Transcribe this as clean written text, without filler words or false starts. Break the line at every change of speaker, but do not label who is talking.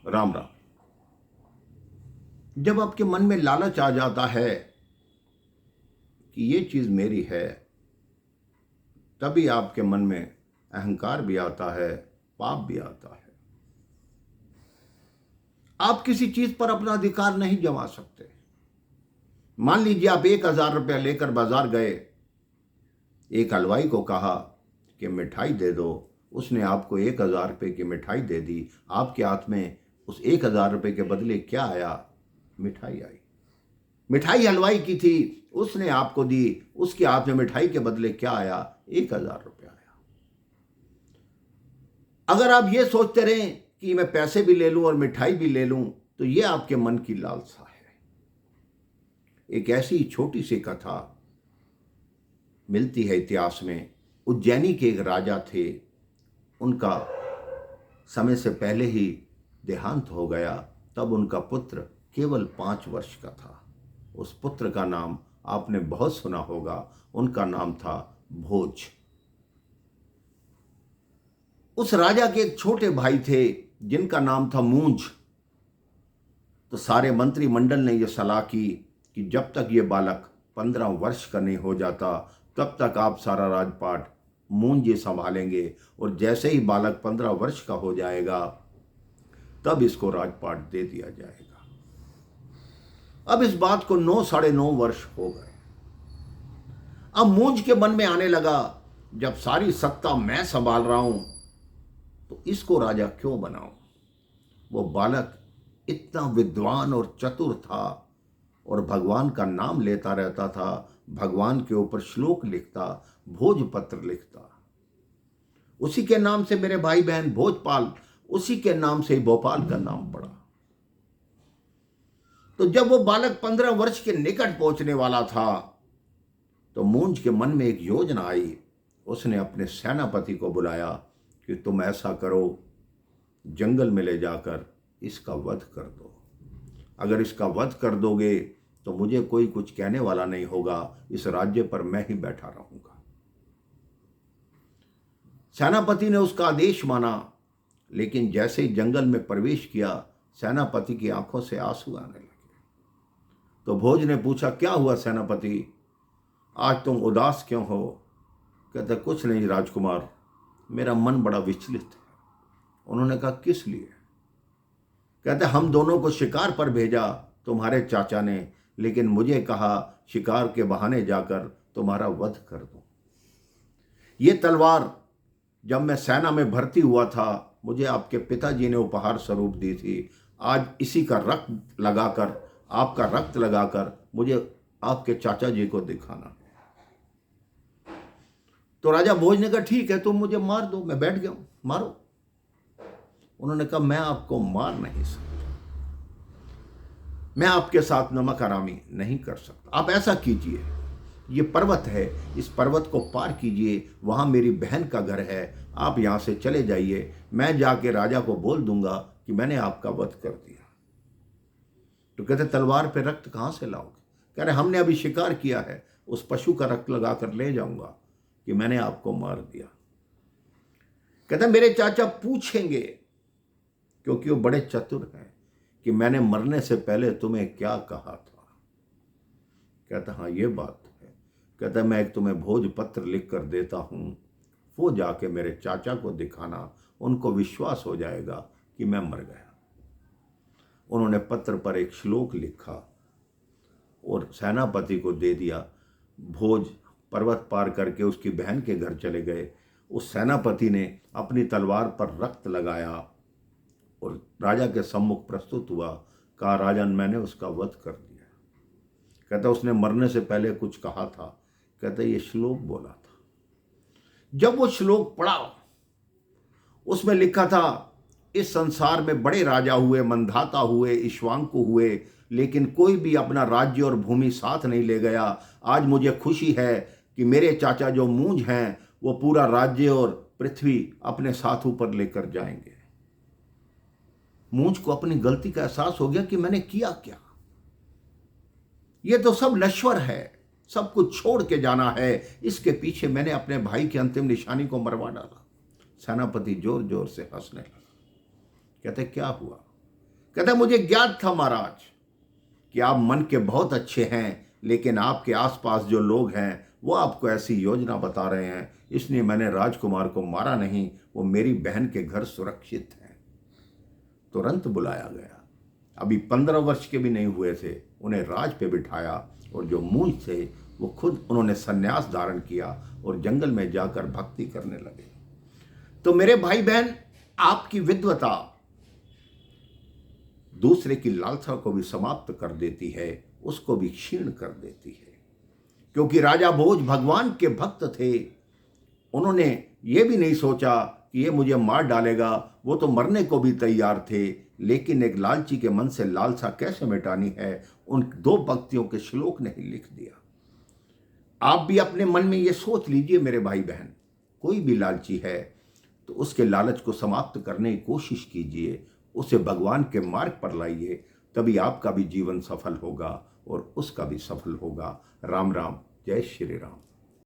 राम राम। जब आपके मन में लालच आ जाता है कि ये चीज मेरी है, तभी आपके मन में अहंकार भी आता है, पाप भी आता है। आप किसी चीज पर अपना अधिकार नहीं जमा सकते। मान लीजिए आप 1,000 रुपया लेकर बाजार गए, एक हलवाई को कहा कि मिठाई दे दो, उसने आपको 1,000 रुपये की मिठाई दे दी। आपके हाथ में उस 1,000 रुपये के बदले क्या आया? मिठाई आई। मिठाई हलवाई की थी, उसने आपको दी, उसके हाथ में मिठाई के बदले क्या आया? 1,000 रुपया आया। अगर आप ये सोचते रहे कि मैं पैसे भी ले लूं और मिठाई भी ले लूं, तो ये आपके मन की लालसा है। एक ऐसी छोटी सी कथा मिलती है इतिहास में। उज्जैनी के एक राजा थे, उनका समय से पहले ही देहांत हो गया। तब उनका पुत्र केवल 5 वर्ष का था। उस पुत्र का नाम आपने बहुत सुना होगा, उनका नाम था भोज। उस राजा के एक छोटे भाई थे जिनका नाम था मूंज। तो सारे मंत्रिमंडल ने यह सलाह की कि जब तक ये बालक 15 वर्ष का नहीं हो जाता, तब तक आप सारा राजपाट मूंज ये संभालेंगे, और जैसे ही बालक 15 वर्ष का हो जाएगा, तब इसको राजपाट दे दिया जाएगा। अब इस बात को 9 साढ़े 9 वर्ष हो गए। अब मूंज के मन में आने लगा, जब सारी सत्ता मैं संभाल रहा हूं, तो इसको राजा क्यों बनाऊं? वो बालक इतना विद्वान और चतुर था, और भगवान का नाम लेता रहता था, भगवान के ऊपर श्लोक लिखता, भोजपत्र लिखता। उसी के नाम से मेरे भाई बहन भोजपाल, उसी के नाम से भोपाल का नाम पड़ा। तो जब वो बालक 15 वर्ष के निकट पहुंचने वाला था, तो मूंज के मन में एक योजना आई। उसने अपने सेनापति को बुलाया कि तुम ऐसा करो, जंगल में ले जाकर इसका वध कर दो। अगर इसका वध कर दोगे तो मुझे कोई कुछ कहने वाला नहीं होगा, इस राज्य पर मैं ही बैठा रहूंगा। सेनापति ने उसका आदेश माना, लेकिन जैसे ही जंगल में प्रवेश किया, सेनापति की आंखों से आंसू आने लगे। तो भोज ने पूछा, क्या हुआ सेनापति, आज तुम उदास क्यों हो? कहते, कुछ नहीं राजकुमार, मेरा मन बड़ा विचलित है। उन्होंने कहा, किस लिए? कहते, हम दोनों को शिकार पर भेजा तुम्हारे चाचा ने, लेकिन मुझे कहा शिकार के बहाने जाकर तुम्हारा वध कर दूं। ये तलवार जब मैं सेना में भर्ती हुआ था, मुझे आपके पिताजी ने उपहार स्वरूप दी थी। आज इसी का रक्त लगाकर, आपका रक्त लगाकर मुझे आपके चाचा जी को दिखाना है। तो राजा भोज ने कहा, ठीक है, तुम मुझे मार दो, मैं बैठ गया हूं, मारो। उन्होंने कहा, मैं आपको मार नहीं सकता, मैं आपके साथ नमक हरामी नहीं कर सकता। आप ऐसा कीजिए, ये पर्वत है, इस पर्वत को पार कीजिए, वहां मेरी बहन का घर है, आप यहां से चले जाइए, मैं जाके राजा को बोल दूंगा कि मैंने आपका वध कर दिया। तो कहते, तलवार पे रक्त कहां से लाओगे? कह रहे, हमने अभी शिकार किया है, उस पशु का रक्त लगाकर ले जाऊंगा कि मैंने आपको मार दिया। कहते, मेरे चाचा पूछेंगे, क्योंकि वो बड़े चतुर हैं, कि मैंने मरने से पहले तुम्हें क्या कहा था। कहता, हाँ ये बात है। कहता, मैं एक तुम्हें भोजपत्र लिख कर देता हूं, वो जाके मेरे चाचा को दिखाना, उनको विश्वास हो जाएगा कि मैं मर गया। उन्होंने पत्र पर एक श्लोक लिखा और सेनापति को दे दिया। भोज पर्वत पार करके उसकी बहन के घर चले गए। उस सेनापति ने अपनी तलवार पर रक्त लगाया और राजा के सम्मुख प्रस्तुत हुआ। कहा, राजन, मैंने उसका वध कर दिया। कहता, उसने मरने से पहले कुछ कहा था। कहता, ये श्लोक बोला था। जब वो श्लोक पढ़ा, उसमें लिखा था, इस संसार में बड़े राजा हुए, मंधाता हुए, इक्ष्वाकु हुए, लेकिन कोई भी अपना राज्य और भूमि साथ नहीं ले गया। आज मुझे खुशी है कि मेरे चाचा जो मूंज हैं, वो पूरा राज्य और पृथ्वी अपने साथ ऊपर लेकर जाएंगे। मूंज को अपनी गलती का एहसास हो गया कि मैंने किया क्या। ये तो सब नश्वर है, सब कुछ छोड़ के जाना है, इसके पीछे मैंने अपने भाई की अंतिम निशानी को मरवा डाला। सेनापति जोर जोर से हंसने लगा। कहते, क्या हुआ? कहता मुझे ज्ञात था महाराज कि आप मन के बहुत अच्छे हैं, लेकिन आपके आसपास जो लोग हैं वो आपको ऐसी योजना बता रहे हैं, इसलिए मैंने राजकुमार को मारा नहीं, वो मेरी बहन के घर सुरक्षित है। तुरंत बुलाया गया। अभी 15 वर्ष के भी नहीं हुए थे, उन्हें राज पे बिठाया और जो मूंछ थे वो खुद उन्होंने सन्यास धारण किया और जंगल में जाकर भक्ति करने लगे। तो मेरे भाई बहन, आपकी विद्वता दूसरे की लालसा को भी समाप्त कर देती है, उसको भी क्षीण कर देती है। क्योंकि राजा भोज भगवान के भक्त थे, उन्होंने ये भी नहीं सोचा कि ये मुझे मार डालेगा, वो तो मरने को भी तैयार थे, लेकिन एक लालची के मन से लालसा कैसे मिटानी है, उन 2 भक्तियों के श्लोक ने ही लिख दिया। आप भी अपने मन में ये सोच लीजिए मेरे भाई बहन, कोई भी लालची है तो उसके लालच को समाप्त करने की कोशिश कीजिए, उसे भगवान के मार्ग पर लाइए, तभी आपका भी जीवन सफल होगा और उसका भी सफल होगा। राम राम, जय श्री राम।